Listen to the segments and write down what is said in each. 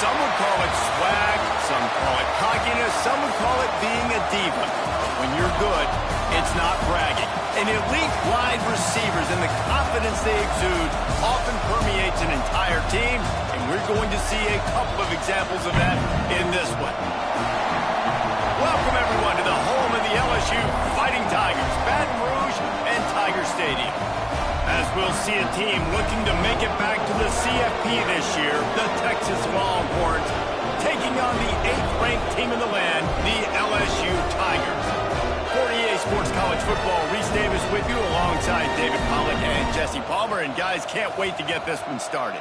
Some would call it swag, some call it cockiness, some would call it being a diva. But when you're good, it's not bragging. And elite wide receivers and the confidence they exude often permeates an entire team, and we're going to see a couple of examples of that in this one. Welcome, everyone, to the home of the LSU Fighting Tigers, Baton Rouge and Tiger Stadium. As we'll see a team looking to make it back to the CFP this year, the Texas Longhorns, taking on the 8th-ranked team in the land, the LSU Tigers. For EA Sports College Football, Reese Davis with you alongside David Pollack and Jesse Palmer. And guys, can't wait to get this one started.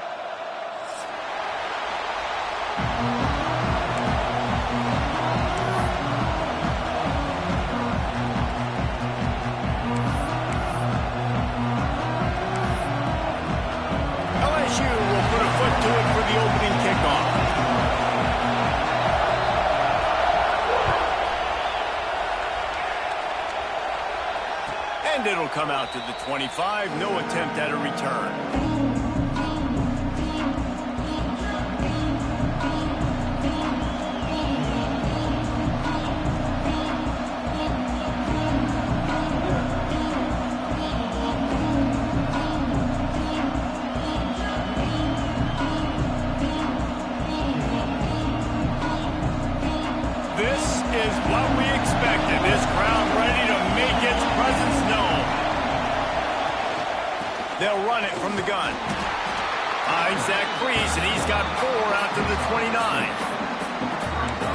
LSU will put a foot to it for the opening kickoff. And it'll come out to the 25. No attempt at a return. This is what we expected. This crowd ready to make its presence known. They'll run it from the gun. Finds that crease, and he's got 4 out to the 29.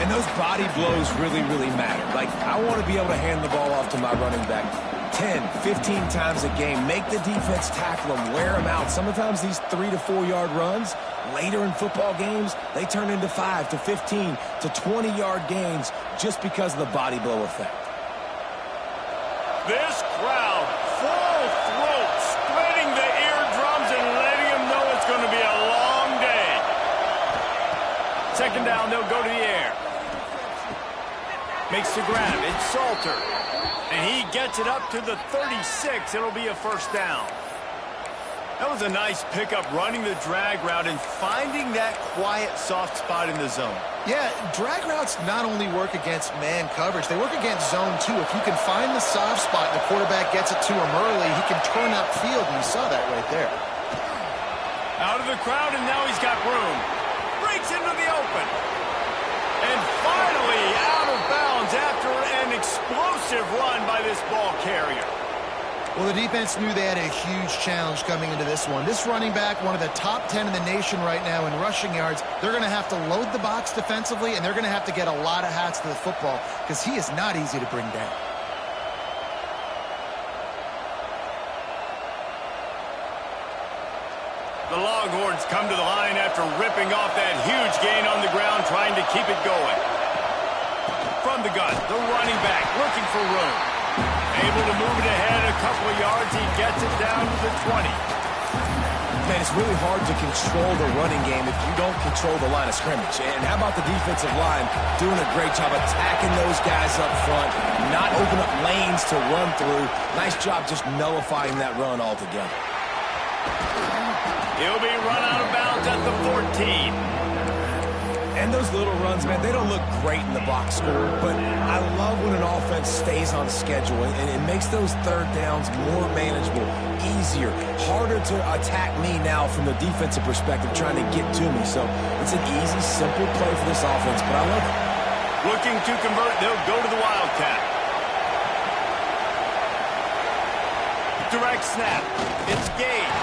And those body blows really, really matter. Like, I want to be able to hand the ball off to my running back 10, 15 times a game. Make the defense tackle them, wear them out. Sometimes these 3 to 4 yard runs, later in football games, they turn into 5 to 15 to 20 yard gains just because of the body blow effect. This crowd, full throat, splitting the eardrums and letting them know it's going to be a long day. Second down, they'll go to the air. Makes the grab. It's Salter. And he gets it up to the 36. It'll be a first down. That was a nice pickup, running the drag route and finding that quiet, soft spot in the zone. Yeah, drag routes not only work against man coverage, they work against zone too. If you can find the soft spot and the quarterback gets it to him early, he can turn upfield, and you saw that right there. Out of the crowd, and now he's got room. Breaks into the open. And finally out of bounds after an explosive run by this ball carrier. Well, the defense knew they had a huge challenge coming into this one. This running back, one of the top 10 in the nation right now in rushing yards, they're going to have to load the box defensively, and they're going to have to get a lot of hats to the football because he is not easy to bring down. The Longhorns come to the line after ripping off that huge gain on the ground, trying to keep it going. From the gun, the running back looking for room. Able to move it ahead a couple of yards. He gets it down to the 20. Man, it's really hard to control the running game if you don't control the line of scrimmage. And how about the defensive line doing a great job attacking those guys up front, not open up lanes to run through. Nice job just nullifying that run altogether. He'll be run out of bounds at the 14. And those little runs, man, they don't look great in the box score, but I love when an offense stays on schedule, and it makes those third downs more manageable, easier, harder to attack me now from the defensive perspective, trying to get to me. So it's an easy, simple play for this offense, but I love it. Looking to convert, they'll go to the Wildcat. Direct snap. It's Gage.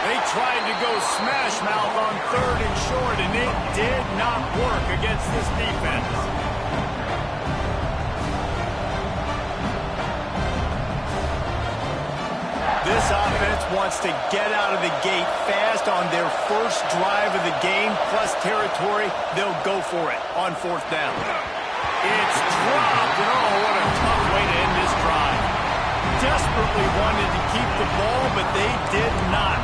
They tried to go smash mouth on 3rd and short, and it did not work against this defense. This offense wants to get out of the gate fast on their first drive of the game, plus territory. They'll go for it on 4th down. It's dropped, and oh, what a tough way to end this drive. Desperately wanted to keep the ball, but they did not.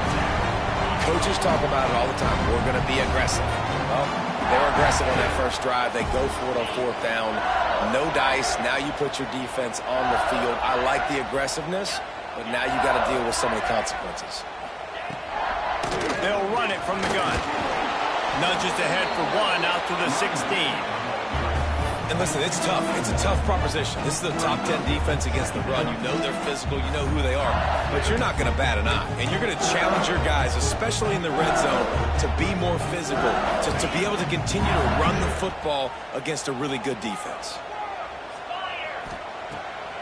Coaches talk about it all the time. We're going to be aggressive. Well, they were aggressive on that first drive. They go for it on 4th down. No dice. Now you put your defense on the field. I like the aggressiveness, but now you got to deal with some of the consequences. They'll run it from the gun. Nudges ahead for 1 out to the 16. And listen, it's tough. It's a tough proposition. This is the top 10 defense against the run. You know they're physical. You know who they are. But you're not going to bat an eye. And you're going to challenge your guys, especially in the red zone, to be more physical, to be able to continue to run the football against a really good defense.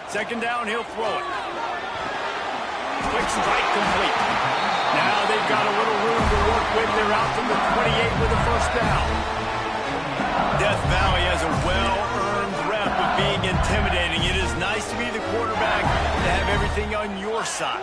Second down, he'll throw it. Quick strike complete. Now they've got a little room to work with. They're out to the 28 with a first down. Death Valley has a well-earned rep of being intimidating. It is nice to be the quarterback and to have everything on your side.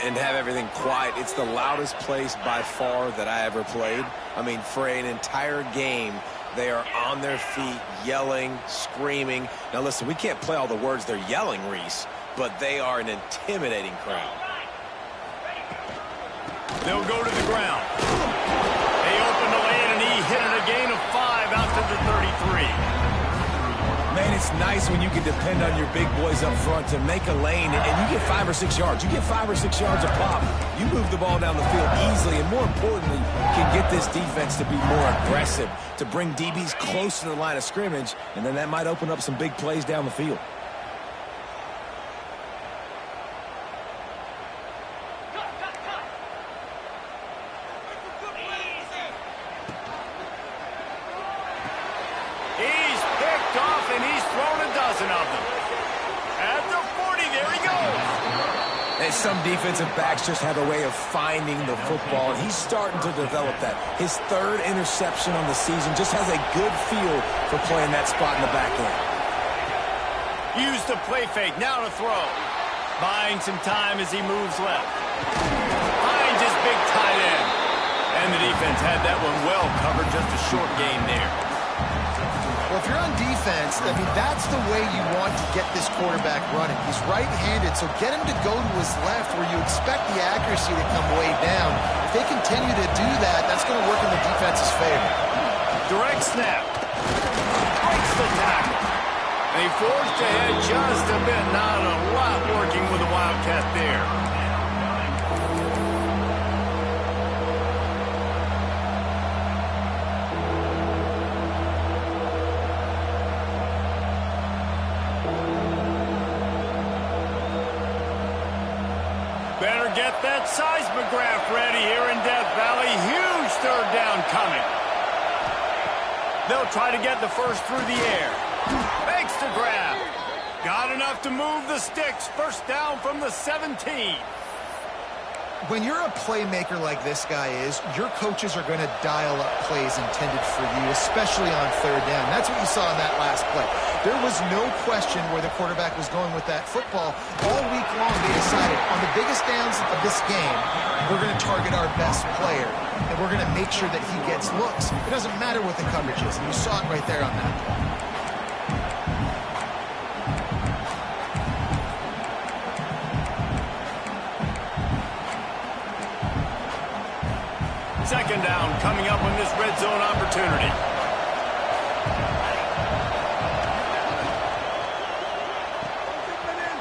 And have everything quiet. It's the loudest place by far that I ever played. I mean, for an entire game, they are on their feet, yelling, screaming. Now, listen, we can't play all the words they're yelling, Reese, but they are an intimidating crowd. They'll go to the ground. They open the lane, and he hit it a gain of 5 out to the 33. Man, it's nice when you can depend on your big boys up front to make a lane, and you get 5 or 6 yards. You get 5 or 6 yards a pop. You move the ball down the field easily, and more importantly, can get this defense to be more aggressive, to bring DBs close to the line of scrimmage, and then that might open up some big plays down the field. Some defensive backs just have a way of finding the football, and he's starting to develop that. His 3rd interception on the season, just has a good feel for playing that spot in the back end. Use the play fake, now to throw. Buying some time as he moves left. Finds his big tight end. And the defense had that one well covered, just a short gain there. Well, if you're on defense, I mean, that's the way you want to get this quarterback running. He's right-handed, so get him to go to his left where you expect the accuracy to come way down. If they continue to do that, that's going to work in the defense's favor. Direct snap. Breaks the tackle. And he forged ahead just a bit. Not a lot working with the Wildcat there. Better get that seismograph ready here in Death Valley. Huge 3rd down coming. They'll try to get the first through the air. Makes the grab. Got enough to move the sticks. First down from the 17. When you're a playmaker like this guy is, your coaches are going to dial up plays intended for you, especially on 3rd down. That's what you saw in that last play. There was no question where the quarterback was going with that football. All week long, they decided on the biggest downs of this game, we're going to target our best player, and we're going to make sure that he gets looks. It doesn't matter what the coverage is, and you saw it right there on that play. Second down coming up on this red zone opportunity.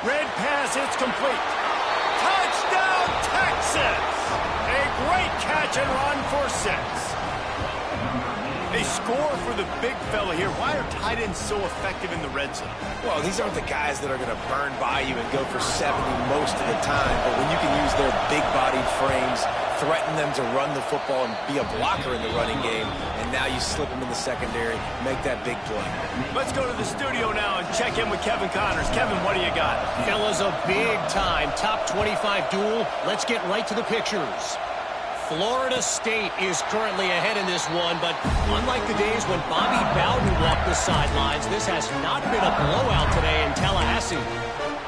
Red pass, it's complete. Touchdown, Texas! A great catch and run for 6. They score for the big fella here. Why are tight ends so effective in the red zone? Well, these aren't the guys that are going to burn by you and go for 70 most of the time, but when you can use their big-bodied frames, threaten them to run the football and be a blocker in the running game, and now you slip them in the secondary, make that big play. Let's go to the studio now and check in with Kevin Connors. Kevin, what do you got? Fellas, a big-time top 25 duel. Let's get right to the pictures. Florida State is currently ahead in this one, but unlike the days when Bobby Bowden walked the sidelines, this has not been a blowout today in Tallahassee.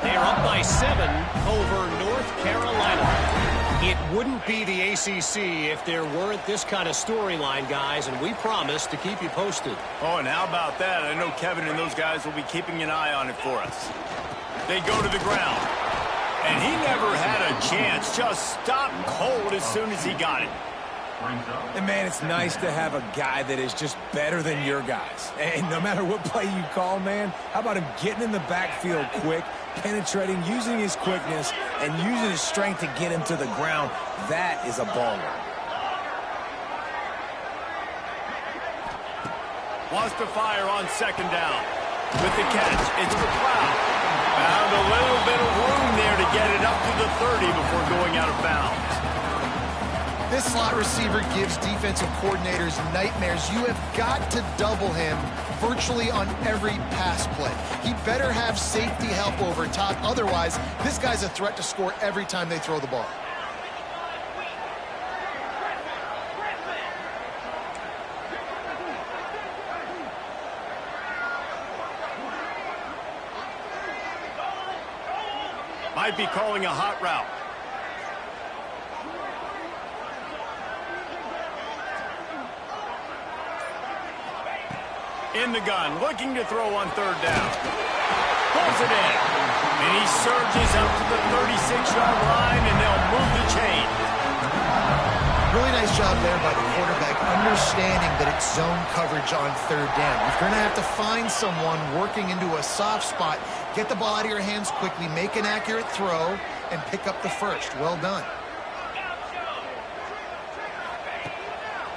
They are up by 7 over North Carolina. It wouldn't be the ACC if there weren't this kind of storyline, guys, and we promise to keep you posted. Oh, and how about that? I know Kevin and those guys will be keeping an eye on it for us. They go to the ground. And he never had a chance. Just stopped cold as soon as he got it. And, man, it's nice to have a guy that is just better than your guys. And no matter what play you call, man, how about him getting in the backfield quick, penetrating, using his quickness, and using his strength to get him to the ground. That is a baller. Wants to fire on second down. with the catch. It's McLeod. Found a little bit of room there to get it up to the 30 before going out of bounds. This slot receiver gives defensive coordinators nightmares. You have got to double him virtually on every pass play. He better have safety help over top. Otherwise, this guy's a threat to score every time they throw the ball. Might be calling a hot route. In the gun, looking to throw on third down. Pulls it in. And he surges up to the 36-yard line, and they'll move the chain. Really nice job there by the quarterback, understanding that it's zone coverage on third down. You're going to have to find someone working into a soft spot, get the ball out of your hands quickly, make an accurate throw, and pick up the first. Well done.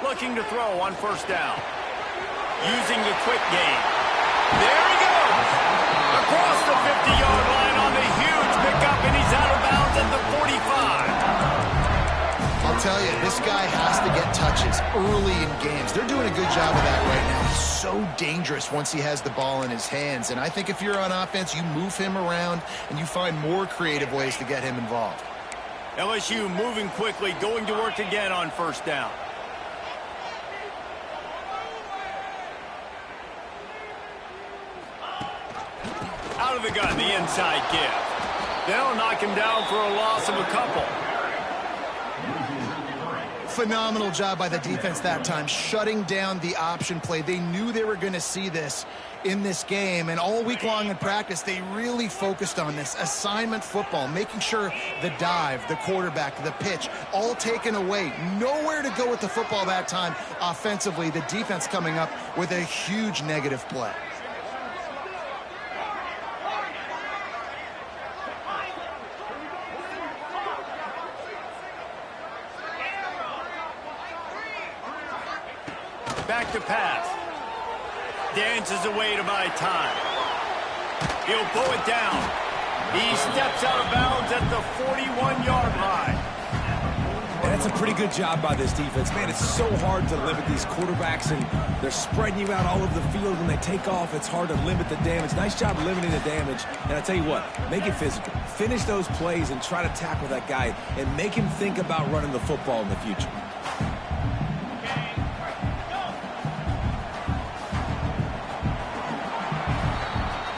Looking to throw on first down. Using the quick game. There he goes! Across the 50-yard line on the huge pickup, and he's out of bounds at the 45. I'll tell you, this guy has to get touches early in games. They're doing a good job of that right now. He's so dangerous once he has the ball in his hands. And I think if you're on offense, you move him around and you find more creative ways to get him involved. LSU moving quickly, going to work again on first down. Out of the gun, the inside give. They'll knock him down for a loss of a couple. Phenomenal job by the defense that time, shutting down the option play. They knew they were going to see this in this game, and all week long in practice, they really focused on this assignment football, making sure the dive, the quarterback, the pitch, all taken away. Nowhere to go with the football that time offensively. The defense coming up with a huge negative play. Back to pass. Dances away to buy time. He'll pull it down. He steps out of bounds at the 41-yard line. And that's a pretty good job by this defense. Man, it's so hard to limit these quarterbacks, and they're spreading you out all over the field. When they take off, it's hard to limit the damage. Nice job limiting the damage. And I tell you what, make it physical. Finish those plays and try to tackle that guy and make him think about running the football in the future.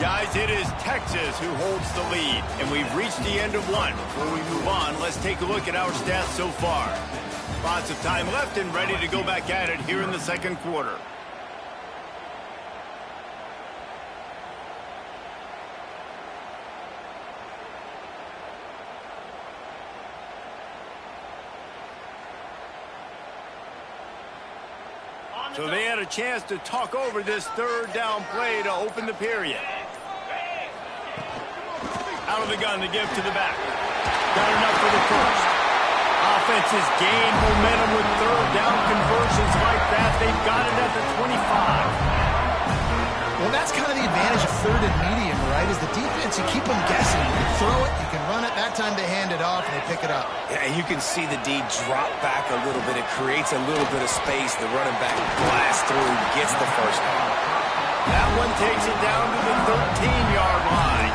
Guys, it is Texas who holds the lead, and we've reached the end of one. Before we move on, let's take a look at our stats so far. Lots of time left and ready to go back at it here in the second quarter. So they had a chance to talk over this third down play to open the period. Out of the gun to give to the back. Got enough for the first. Offenses gain momentum with third down conversions like that. They've got it at the 25. Well, that's kind of the advantage of third and medium, right? Is the defense, you keep them guessing. You can throw it, you can run it. That time they hand it off and they pick it up. Yeah, and you can see the D drop back a little bit. It creates a little bit of space. The running back blasts through, gets the first down. That one takes it down to the 13-yard line.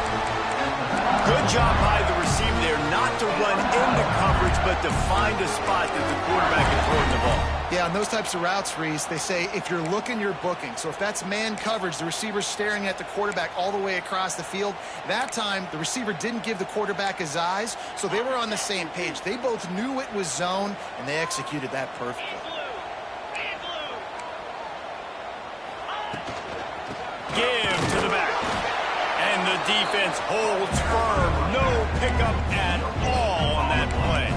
Good job by the receiver there, not to run into coverage, but to find a spot that the quarterback can throw the ball. Yeah, on those types of routes, Reese, they say if you're looking, you're booking. So if that's man coverage, the receiver's staring at the quarterback all the way across the field. That time, the receiver didn't give the quarterback his eyes, so they were on the same page. They both knew it was zone, and they executed that perfectly. Give to the back. And the defense holds firm. No pickup at all on that play.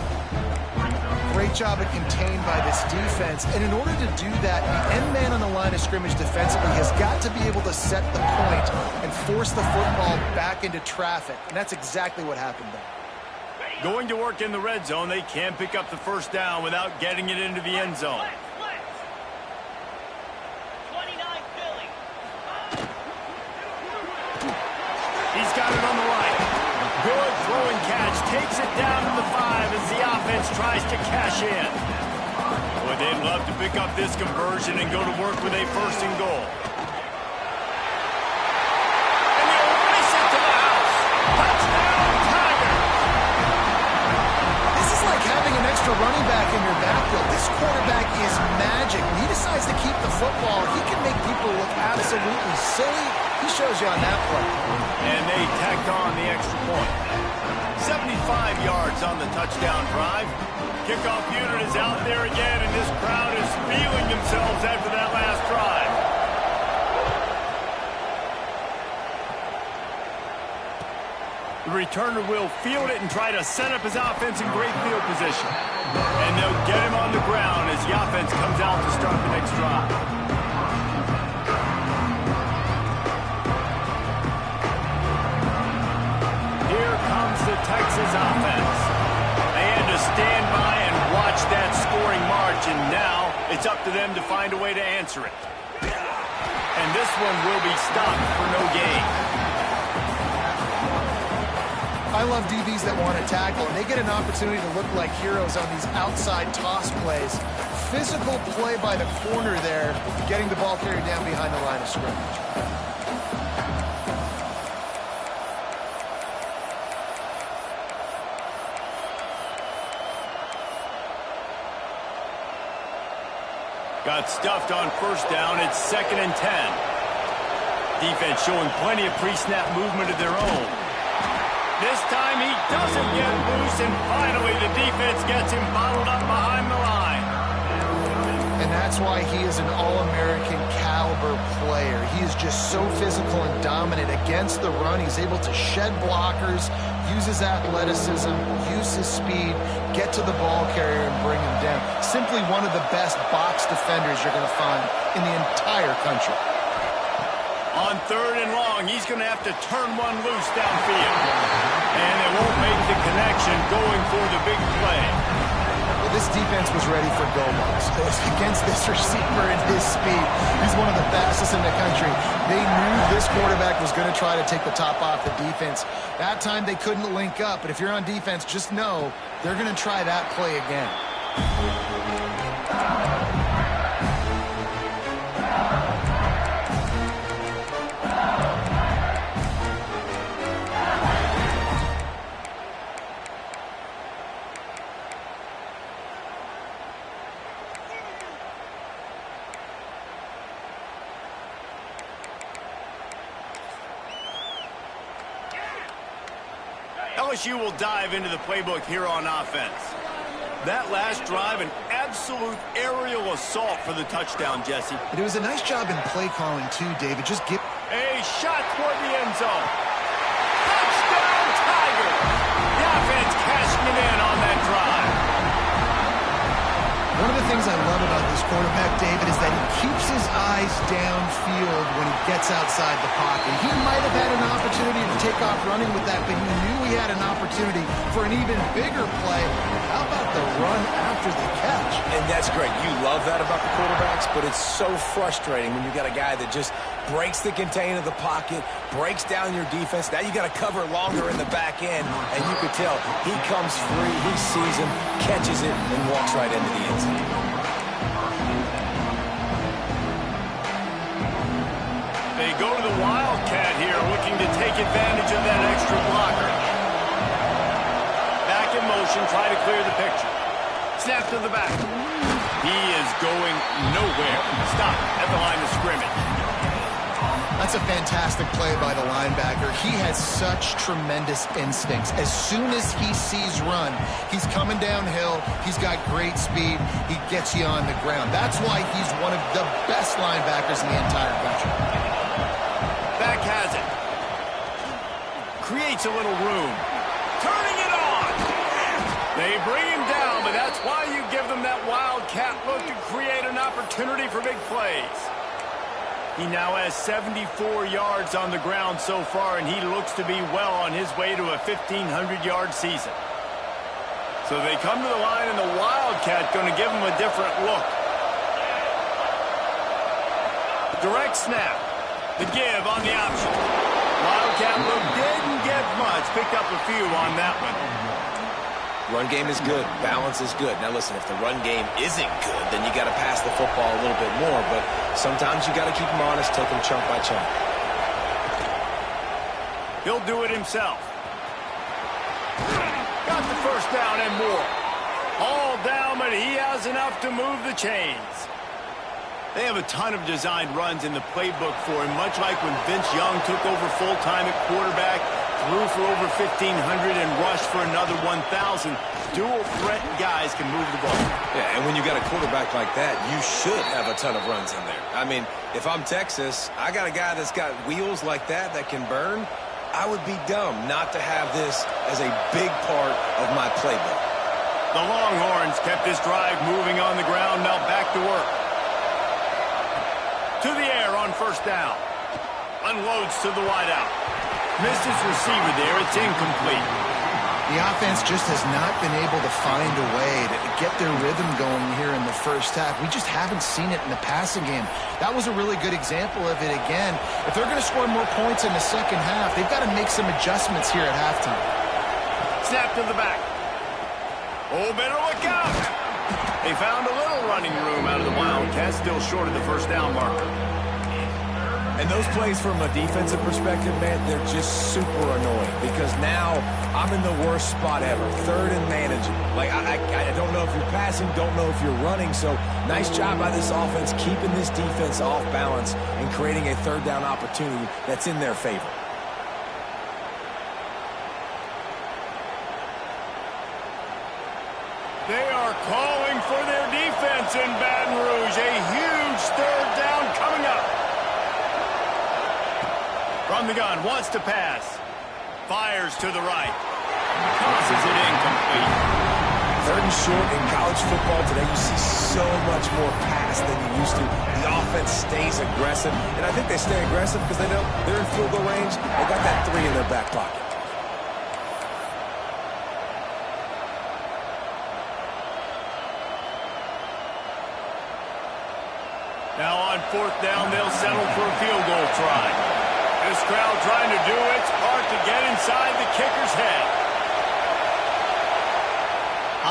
Great job at contained by this defense. And in order to do that, the end man on the line of scrimmage defensively has got to be able to set the point and force the football back into traffic. And that's exactly what happened there. Going to work in the red zone. They can't pick up the first down without getting it into the end zone. down to the 5 as the offense tries to cash in. Boy, they'd love to pick up this conversion and go to work with a 1st and goal. And they'll race it to the house. Touchdown, Tigers! This is like having an extra running back in your backfield. This quarterback is magic. When he decides to keep the football, he can make people look absolutely silly. He shows you on that play. And they tacked on the extra point. 75 yards on the touchdown drive. Kickoff unit is out there again, and this crowd is feeling themselves after that last drive. The returner will field it and try to set up his offense in great field position. And they'll get him on the ground as the offense comes out to start the next drive. Here comes the Texas offense. They had to stand by and watch that scoring march, and now it's up to them to find a way to answer it. And this one will be stopped for no gain. I love DBs that want to tackle, and they get an opportunity to look like heroes on these outside toss plays. Physical play by the corner there, getting the ball carried down behind the line of scrimmage. Got stuffed on 1st down. It's 2nd and 10. Defense showing plenty of pre-snap movement of their own. This time he doesn't get loose, and finally the defense gets him bottled up behind the line. And that's why he is an All-American caliber player. He is just so physical and dominant against the run. He's able to shed blockers, use his athleticism, use his speed, get to the ball carrier and bring him down. Simply one of the best box defenders you're going to find in the entire country. On 3rd and long, he's going to have to turn one loose downfield. And they won't make the connection going for the big play. Well, this defense was ready for go balls. Against this receiver and his speed, he's one of the fastest in the country. They knew this quarterback was going to try to take the top off the defense. That time they couldn't link up, but if you're on defense, just know they're going to try that play again. LSU will dive into the playbook here on offense. That last drive, an absolute aerial assault for the touchdown, Jesse. It was a nice job in play calling, too, David. Just give a shot toward the end zone. Touchdown, Tigers! The offense cashing it in on that drive. One of the things I love about this quarterback, David, is that he keeps his eyes downfield when he gets outside the pocket. He might have had an opportunity to take off running with that, but he knew he had an opportunity for an even bigger play. How about the run after the catch? And that's great. You love that about the quarterbacks, but it's so frustrating when you got a guy that just breaks the contain of the pocket, breaks down your defense. Now you got to cover longer in the back end, and you could tell he comes free, he sees him, catches it, and walks right into the end zone. They go to the Wildcat here, looking to take advantage of that extra blocker. Back in motion, try to clear the picture. Snap to the back. He is going nowhere. Stop at the line of scrimmage. That's a fantastic play by the linebacker. He has such tremendous instincts. As soon as he sees run, he's coming downhill. He's got great speed. He gets you on the ground. That's why he's one of the best linebackers in the entire country. Back has it. Creates a little room. Turning it on. They bring him down, but that's why you give them that wildcat look to create an opportunity for big plays. He now has 74 yards on the ground so far, and he looks to be well on his way to a 1,500-yard season. So they come to the line, and the Wildcat going to give him a different look. Direct snap. The give on the option. Wildcat look didn't get much. Picked up a few on that one. Run game is good. Balance is good. Now, listen, if the run game isn't good, then you got to pass the football a little bit more. But sometimes you got to keep them honest, take them chunk by chunk. He'll do it himself. Got the first down and more. All down, but he has enough to move the chains. They have a ton of designed runs in the playbook for him, much like when Vince Young took over full-time at quarterback, threw for over 1,500 and rushed for another 1,000. Dual-threat guys can move the ball. Yeah, and when you got a quarterback like that, you should have a ton of runs in there. I mean, if I'm Texas, I got a guy that's got wheels like that can burn. I would be dumb not to have this as a big part of my playbook. The Longhorns kept this drive moving on the ground. Now back to work. To the air on first down. Unloads to the wideout. Missed his receiver there. It's incomplete. The offense just has not been able to find a way to get their rhythm going here in the first half. We just haven't seen it in the passing game. That was a really good example of it again. If they're going to score more points in the second half, they've got to make some adjustments here at halftime. Snap to the back. Oh, better look out. They found a little running room out of the Wildcats, still short of the first down marker. And those plays from a defensive perspective, man, they're just super annoying because now I'm in the worst spot ever, third and managing. Like, I don't know if you're passing, don't know if you're running, so nice job by this offense keeping this defense off balance and creating a third down opportunity that's in their favor. They are calling for their defense in Baton Rouge. A huge third down coming up. From the gun, wants to pass. Fires to the right. Tosses it incomplete. Third and short in college football today, you see so much more pass than you used to. The offense stays aggressive, and I think they stay aggressive because they know they're in field goal range. They got that 3 in their back pocket. Now on fourth down, they'll settle for a field goal try. This crowd trying to do its part to get inside the kicker's head.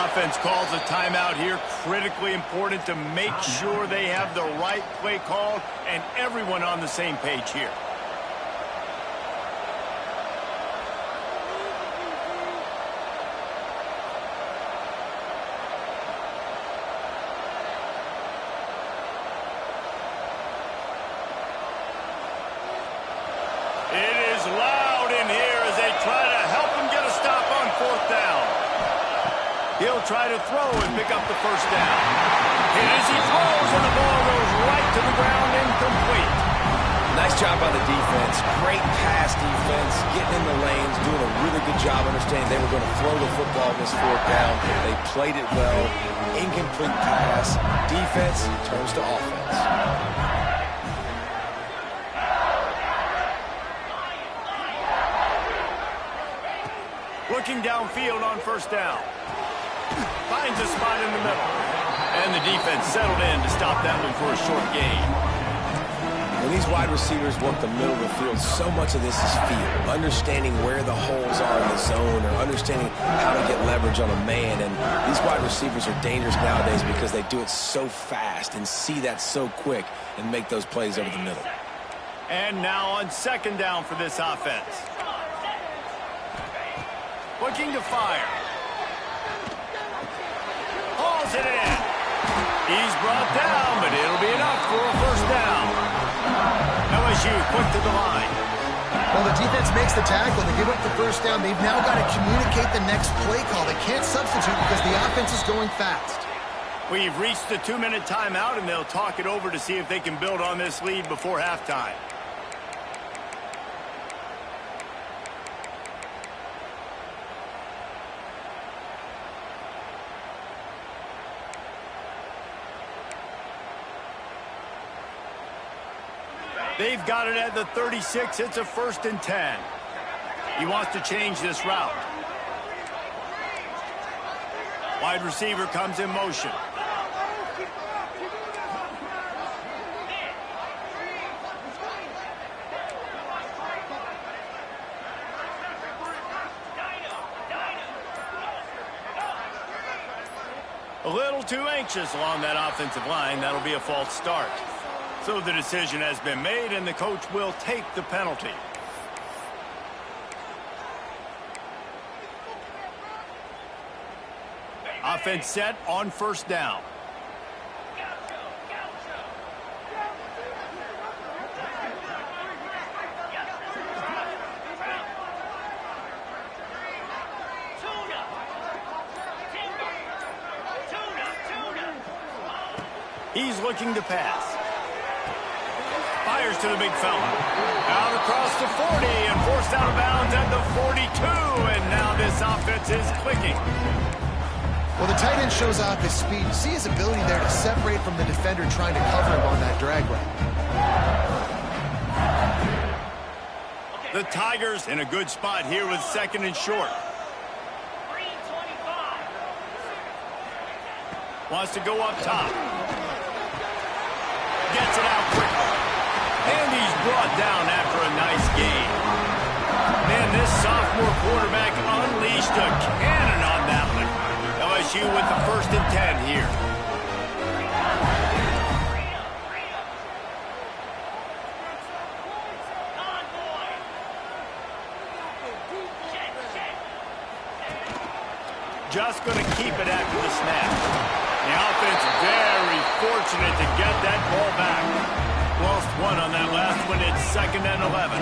Offense calls a timeout here. Critically important to make sure they have the right play called and everyone on the same page here. It is loud in here as they try to help him get a stop on fourth down. He'll try to throw and pick up the first down. And as he throws, and the ball goes right to the ground, incomplete. Nice job by the defense. Great pass defense, getting in the lanes, doing a really good job understanding they were going to throw the football this fourth down. They played it well. Incomplete pass. Defense turns to offense. Looking downfield on first down. Finds a spot in the middle. And the defense settled in to stop that one for a short gain. When these wide receivers work the middle of the field, so much of this is feel. Understanding where the holes are in the zone or understanding how to get leverage on a man. And these wide receivers are dangerous nowadays because they do it so fast and see that so quick and make those plays over the middle. And now on second down for this offense. Looking to fire. Hauls it in. He's brought down, but it'll be enough for a first down. LSU quick to the line. Well, the defense makes the tackle. They give up the first down. They've now got to communicate the next play call. They can't substitute because the offense is going fast. We've reached the 2-minute timeout, and they'll talk it over to see if they can build on this lead before halftime. They've got it at the 36. It's a 1st and 10. He wants to change this route. Wide receiver comes in motion. A little too anxious along that offensive line. That'll be a false start. So the decision has been made, and the coach will take the penalty. Offense set on first down. He's looking to pass. Fires to the big fella. Out across the 40 and forced out of bounds at the 42. And now this offense is clicking. Well, the tight end shows off his speed. You see his ability there to separate from the defender trying to cover him on that drag route. The Tigers in a good spot here with second and short. Wants to go up top. Gets it out quickly. And he's brought down after a nice gain. Man, this sophomore quarterback unleashed a cannon on that one. LSU with the 1st and 10 here. Just going to keep it after the snap. The offense very fortunate to get that ball back. Lost one on that last one. It's 2nd and 11.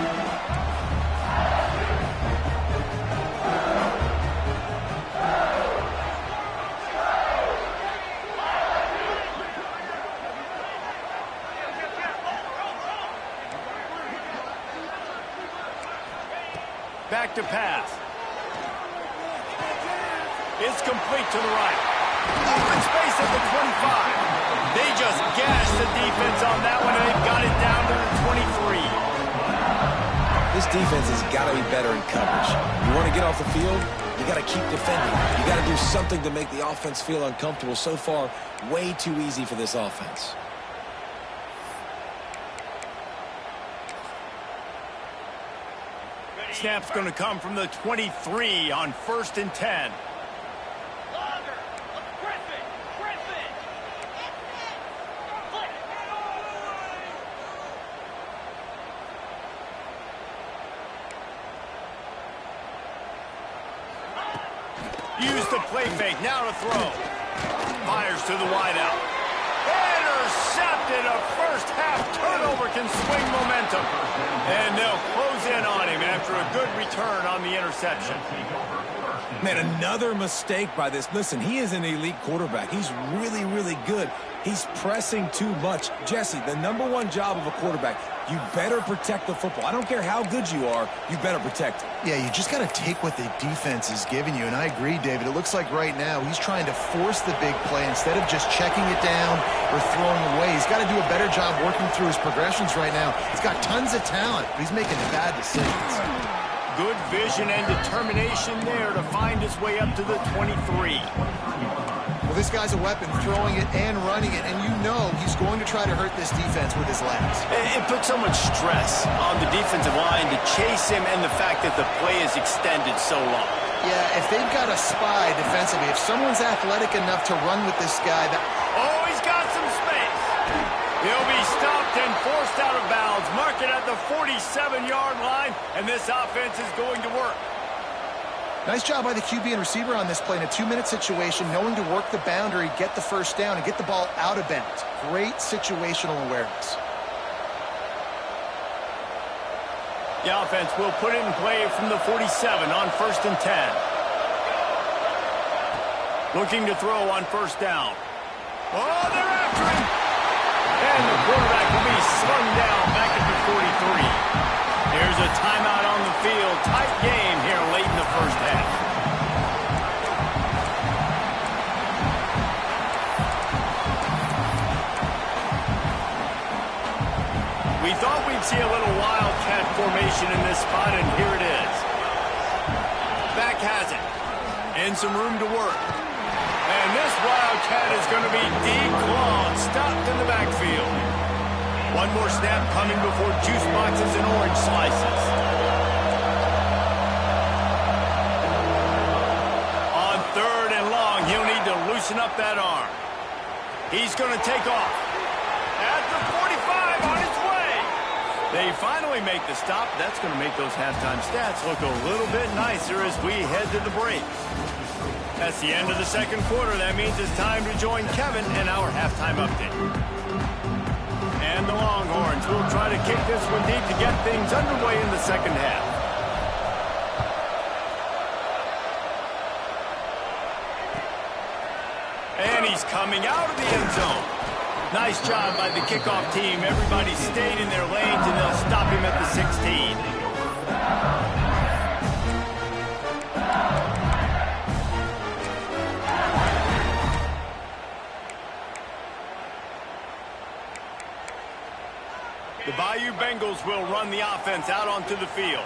Back to pass. It's complete to the right. Open space at the 25. They just gashed the defense on that one, and they've got it down to the 23. This defense has got to be better in coverage. You want to get off the field, you got to keep defending. You got to do something to make the offense feel uncomfortable. So far, way too easy for this offense. Snap's going to come from the 23 on 1st and 10. Use the play fake, now to throw. Fires to the wideout. Intercepted. A first half turnover can swing momentum. And they'll close in on him after a good return on the interception. Man, another mistake by this. Listen, he is an elite quarterback. He's really, really good. He's pressing too much. Jesse, the #1 job of a quarterback, you better protect the football. I don't care how good you are, you better protect it. Yeah, you just got to take what the defense is giving you, and I agree, David. It looks like right now he's trying to force the big play instead of just checking it down or throwing away. He's got to do a better job working through his progressions right now. He's got tons of talent, but he's making bad decisions. Good vision and determination there to find his way up to the 23. Well, this guy's a weapon, throwing it and running it, and you know he's going to try to hurt this defense with his legs. It puts so much stress on the defensive line to chase him, and the fact that the play is extended so long. Yeah, if they've got a spy defensively, if someone's athletic enough to run with this guy, Oh, he's got some space. He'll be stopped and forced out of bounds. Mark it at the 47-yard line, and this offense is going to work. Nice job by the QB and receiver on this play in a 2-minute situation, knowing to work the boundary, get the first down, and get the ball out of bounds. Great situational awareness. The offense will put it in play from the 47 on 1st and 10. Looking to throw on 1st down. Oh, they're after him. And the quarterback will be slung down back at the 43. Here's a timeout on the field. Tight game here late in the first half. We thought we'd see a little wildcat formation in this spot, and here it is. Back has it. And some room to work. And this wildcat is going to be declawed, stopped in the backfield. One more snap coming before juice boxes and orange slices. On 3rd and long, he'll need to loosen up that arm. He's going to take off. At the 45, on his way. They finally make the stop. That's going to make those halftime stats look a little bit nicer as we head to the break. That's the end of the second quarter. That means it's time to join Kevin in our halftime update. And the Longhorns will try to kick this one deep to get things underway in the second half. And he's coming out of the end zone. Nice job by the kickoff team. Everybody stayed in their lanes, and they'll stop him at the 16. The Bayou Bengals will run the offense out onto the field.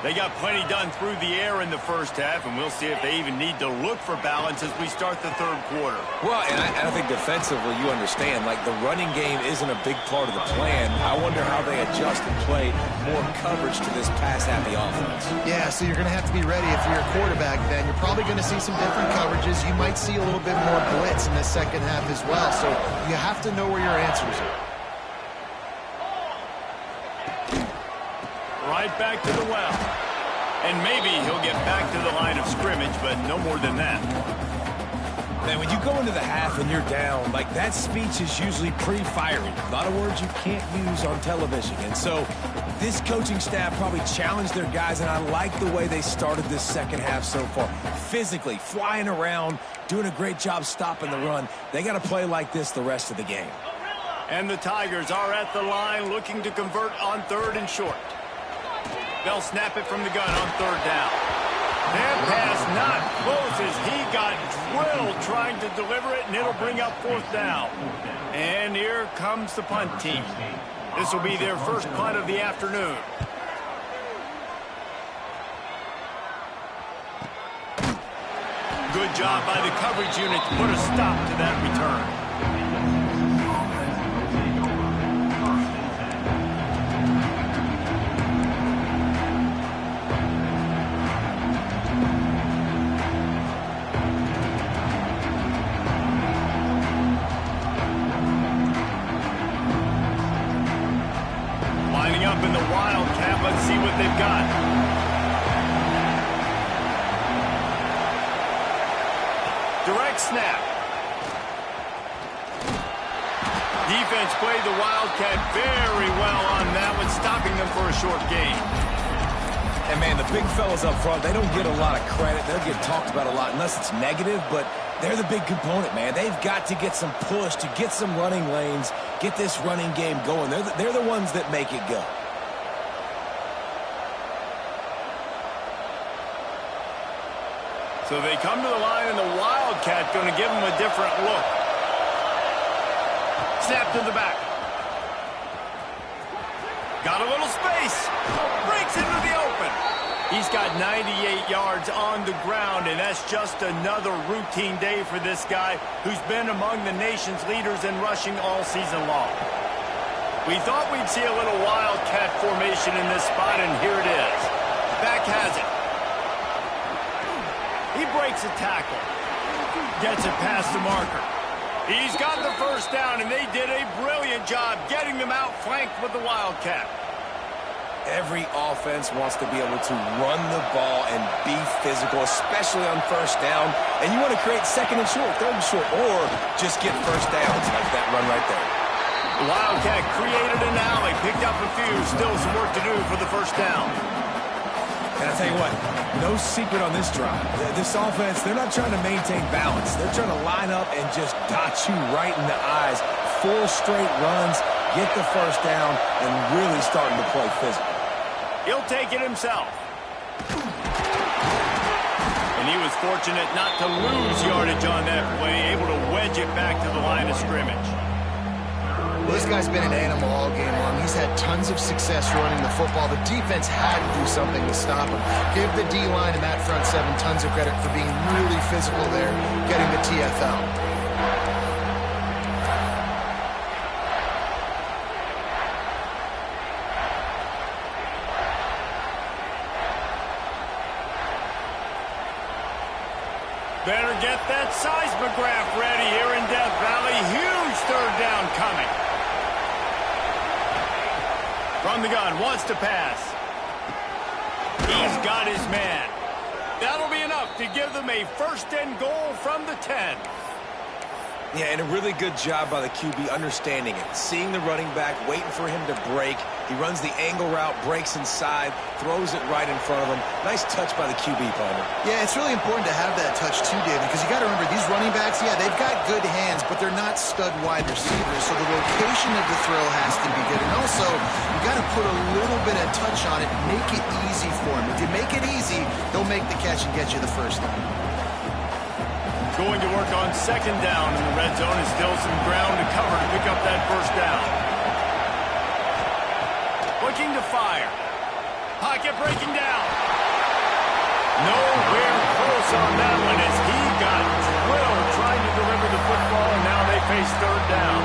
They got plenty done through the air in the first half, and we'll see if they even need to look for balance as we start the third quarter. Well, and I think defensively, you understand, like the running game isn't a big part of the plan. I wonder how they adjust and play more coverage to this pass-happy offense. Yeah, so you're going to have to be ready if you're a quarterback then. You're probably going to see some different coverages. You might see a little bit more blitz in the second half as well, so you have to know where your answers are. Right back to the well. And maybe he'll get back to the line of scrimmage, but no more than that. Man, when you go into the half and you're down, like that speech is usually pretty fiery. A lot of words you can't use on television. And so this coaching staff probably challenged their guys, and I like the way they started this second half so far. Physically, flying around, doing a great job stopping the run. They got to play like this the rest of the game. And the Tigers are at the line looking to convert on third and short. They'll snap it from the gun on third down. That pass not close as he got drilled trying to deliver it, and it'll bring up fourth down. And here comes the punt team. This will be their first punt of the afternoon. Good job by the coverage unit to put a stop to that return. Up in the Wildcat. Let's see what they've got. Direct snap. Defense played the Wildcat very well on that one, stopping them for a short gain. And, man, the big fellas up front, they don't get a lot of credit. They'll get talked about a lot unless it's negative, but they're the big component, man. They've got to get some push to get some running lanes, get this running game going. They're the ones that make it go. So they come to the line, and the Wildcat going to give them a different look. Snap to the back. Got a little space. Breaks into the open. He's got 98 yards on the ground, and that's just another routine day for this guy who's been among the nation's leaders in rushing all season long. We thought we'd see a little Wildcat formation in this spot, and here it is. Back has it. He breaks a tackle. Gets it past the marker. He's got the first down, and they did a brilliant job getting them out flanked with the Wildcat. Every offense wants to be able to run the ball and be physical, especially on first down. And you want to create second and short, third and short, or just get first downs like that run right there. The Wildcat created an alley, picked up a few, still some work to do for the first down. And I tell you what, no secret on this drive. This offense, they're not trying to maintain balance. They're trying to line up and just dot you right in the eyes. 4 straight runs, get the first down, and really starting to play physical. He'll take it himself. And he was fortunate not to lose yardage on that play, able to wedge it back to the line of scrimmage. Well, this guy's been an animal all game long. He's had tons of success running the football. The defense had to do something to stop him. Give the D-line and that front seven tons of credit for being really physical there, getting the TFL. get that seismograph ready here in Death Valley. Huge third down coming. From the gun, wants to pass. He's got his man. That'll be enough to give them a first and goal from the 10. Yeah, and a really good job by the QB understanding it. Seeing the running back, waiting for him to break. He runs the angle route, breaks inside, throws it right in front of him. Nice touch by the QB, Palmer. Yeah, it's really important to have that touch too, David, because you got to remember, these running backs, yeah, they've got good hands, but they're not stud wide receivers, so the location of the throw has to be good. And also, you got to put a little bit of touch on it, make it easy for him. If you make it easy, they'll make the catch and get you the first down. Going to work on second down in the red zone, and still some ground to cover to pick up that first down. Looking to fire. Pocket breaking down. Nowhere close on that one as he got drilled trying to deliver the football, and now they face third down.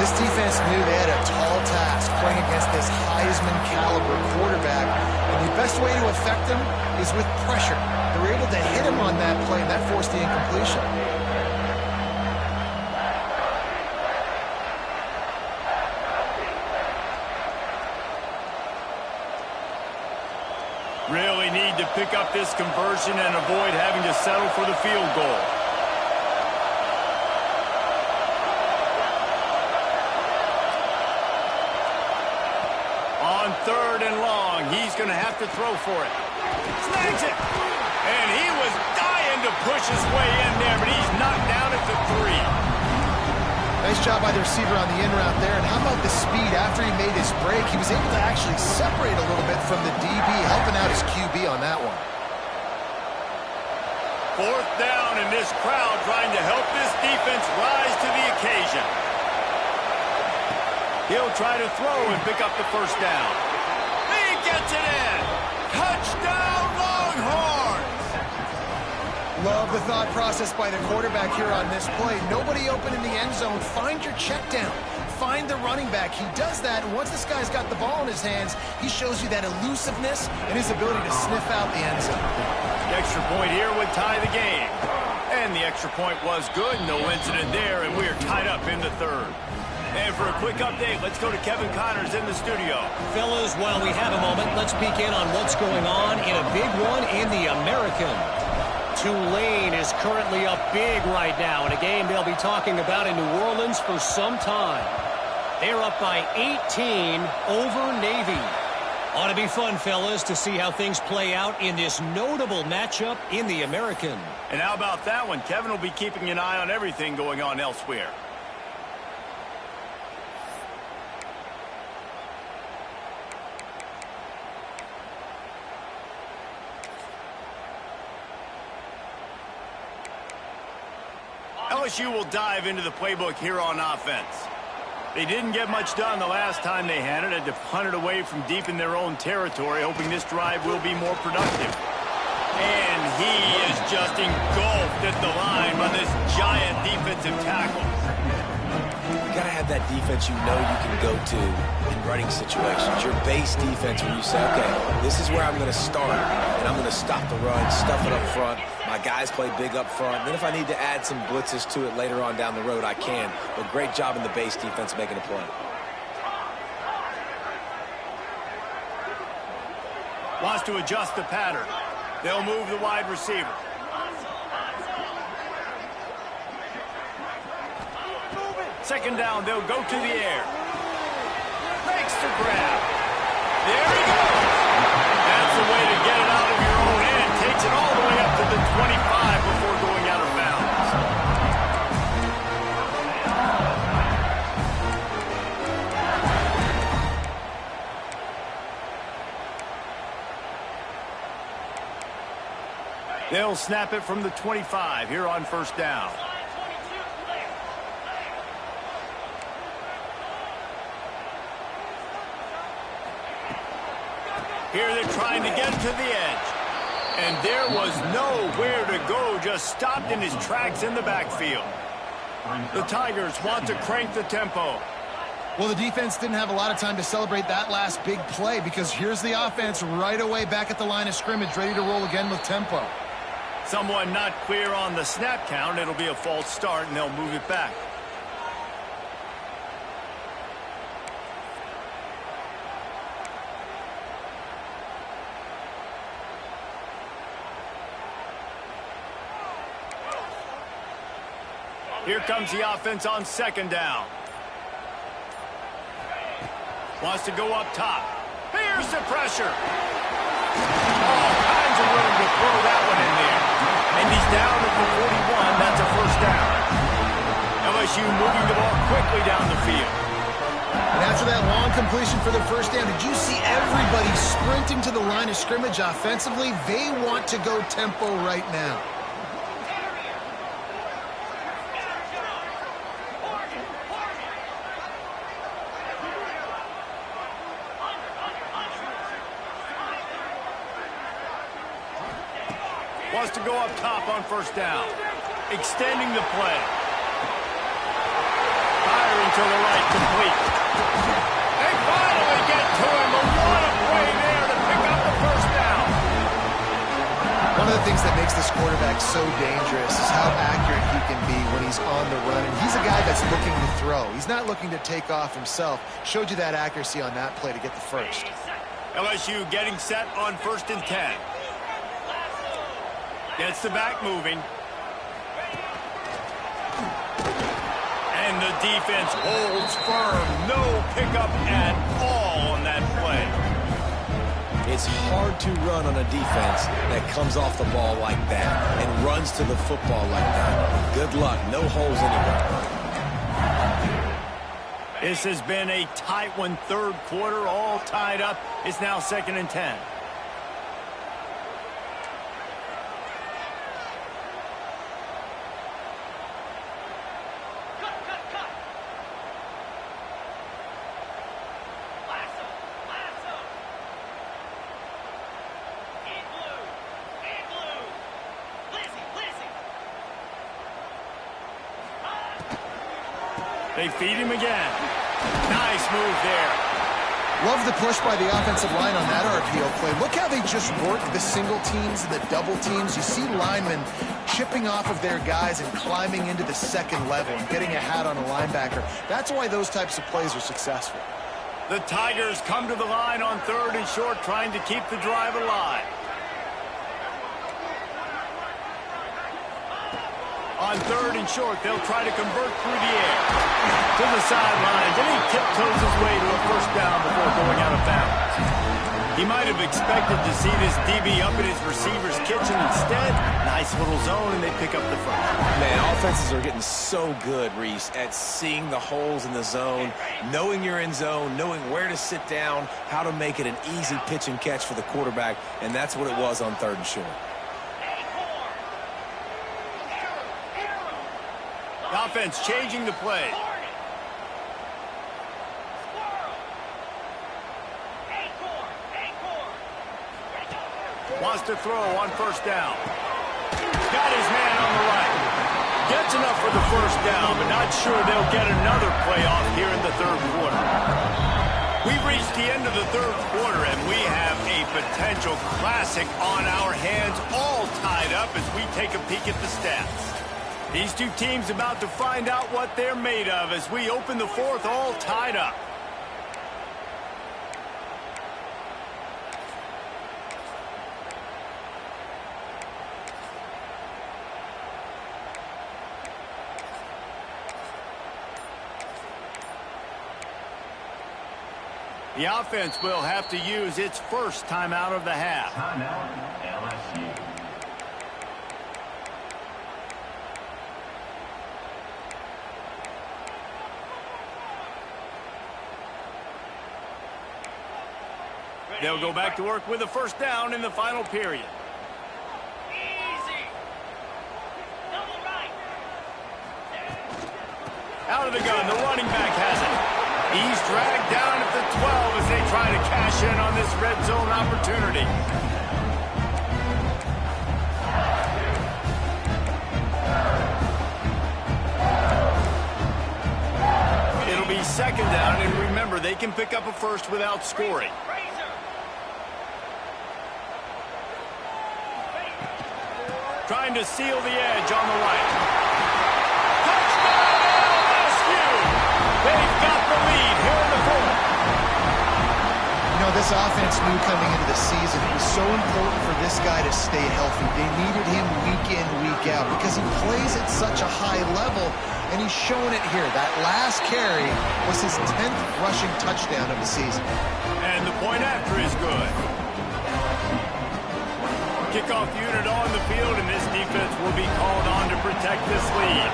This defense knew they had a tall task playing against this Heisman caliber quarterback, and the best way to affect him is with pressure. They were able to hit him on that play, and that forced the incompletion. Really need to pick up this conversion and avoid having to settle for the field goal. On third and long, he's going to have to throw for it. Snags it. And he was dying to push his way in there, but he's knocked down at the 3. Nice job by the receiver on the in route there. And how about the speed after he made his break? He was able to actually separate a little bit from the DB, helping out his QB on that one. Fourth down, and this crowd trying to help this defense rise to the occasion. He'll try to throw and pick up the first down. He gets it in. Touchdown, Longhorns! Love the thought process by the quarterback here on this play. Nobody open in the end zone. Find your check down. Find the running back. He does that, and once this guy's got the ball in his hands, he shows you that elusiveness and his ability to sniff out the end zone. The extra point here would tie the game. And the extra point was good. No incident there, and we are tied up in the third. And for a quick update, let's go to Kevin Connors in the studio. Fellas, while we have a moment, let's peek in on what's going on in a big one in the American. Tulane is currently up big right now in a game they'll be talking about in New Orleans for some time. They're up by 18 over Navy. Ought to be fun, fellas, to see how things play out in this notable matchup in the American. And how about that one? Kevin will be keeping an eye on everything going on elsewhere. LSU will dive into the playbook here on offense. They didn't get much done the last time they had it. Had to punt it away from deep in their own territory, hoping this drive will be more productive. And he is just engulfed at the line by this giant defensive tackle. You got to have that defense you know you can go to in running situations. Your base defense where you say, okay, this is where I'm going to start, and I'm going to stop the run, stuff it up front. My guys play big up front. Then if I need to add some blitzes to it later on down the road, I can. But great job in the base defense making a play. Wants to adjust the pattern. They'll move the wide receiver. Second down, they'll go to the air. Makes the grab. There he goes. That's the way to get it out of your own end. Takes it all the way up to the 25 before going out of bounds. They'll snap it from the 25 here on first down. Here they're trying to get to the edge. And there was nowhere to go, just stopped in his tracks in the backfield. The Tigers want to crank the tempo. Well, the defense didn't have a lot of time to celebrate that last big play because here's the offense right away back at the line of scrimmage, ready to roll again with tempo. Someone not clear on the snap count. It'll be a false start, and they'll move it back. Here comes the offense on second down. Wants to go up top. Here's the pressure. All kinds of room to throw that one in there. And he's down at the 41. That's a first down. LSU moving the ball quickly down the field. And after that long completion for the first down, did you see everybody sprinting to the line of scrimmage offensively? They want to go tempo right now. Wants to go up top on first down. Extending the play. Firing to the right, complete. They finally get to him, but what a play there to pick up the first down. One of the things that makes this quarterback so dangerous is how accurate he can be when he's on the run. And he's a guy that's looking to throw. He's not looking to take off himself. Showed you that accuracy on that play to get the first. LSU getting set on 1st and 10. Gets the back moving. And the defense holds firm. No pickup at all on that play. It's hard to run on a defense that comes off the ball like that and runs to the football like that. Good luck. No holes anywhere. This has been a tight one, third quarter, all tied up. It's now 2nd and 10. They feed him again. Nice move there. Love the push by the offensive line on that RPO play. Look how they just work the single teams and the double teams. You see linemen chipping off of their guys and climbing into the second level and getting a hat on a linebacker. That's why those types of plays are successful. The Tigers come to the line on 3rd and short, trying to keep the drive alive. On 3rd and short, they'll try to convert through the air. To the sideline, then he tiptoes his way to a first down before going out of bounds. He might have expected to see this DB up in his receiver's kitchen. Instead, nice little zone, and they pick up the first. Man, offenses are getting so good, Reese, at seeing the holes in the zone, knowing you're in zone, knowing where to sit down, how to make it an easy pitch and catch for the quarterback, and that's what it was on 3rd and short. Offense changing the play. Wants to throw on first down. Got his man on the right. Gets enough for the first down, but not sure they'll get another play off here in the 3rd quarter. We've reached the end of the 3rd quarter, and we have a potential classic on our hands, all tied up as we take a peek at the stats. These two teams about to find out what they're made of as we open the 4th, all tied up. The offense will have to use its first timeout of the half. Timeout, LSU. They'll go back to work with a first down in the final period. Easy. Double right. Out of the gun, the running back has it. He's dragged down at the 12 as they try to cash in on this red zone opportunity. It'll be 2nd down, and remember, they can pick up a first without scoring. to seal the edge on the right. Touchdown, LSU! They've got the lead here in the fourth. You know, this offense knew coming into the season it was so important for this guy to stay healthy. They needed him week in, week out because he plays at such a high level, and he's shown it here. That last carry was his 10th rushing touchdown of the season. And the point after is good. Kickoff unit on the field, and this defense will be called on to protect this lead.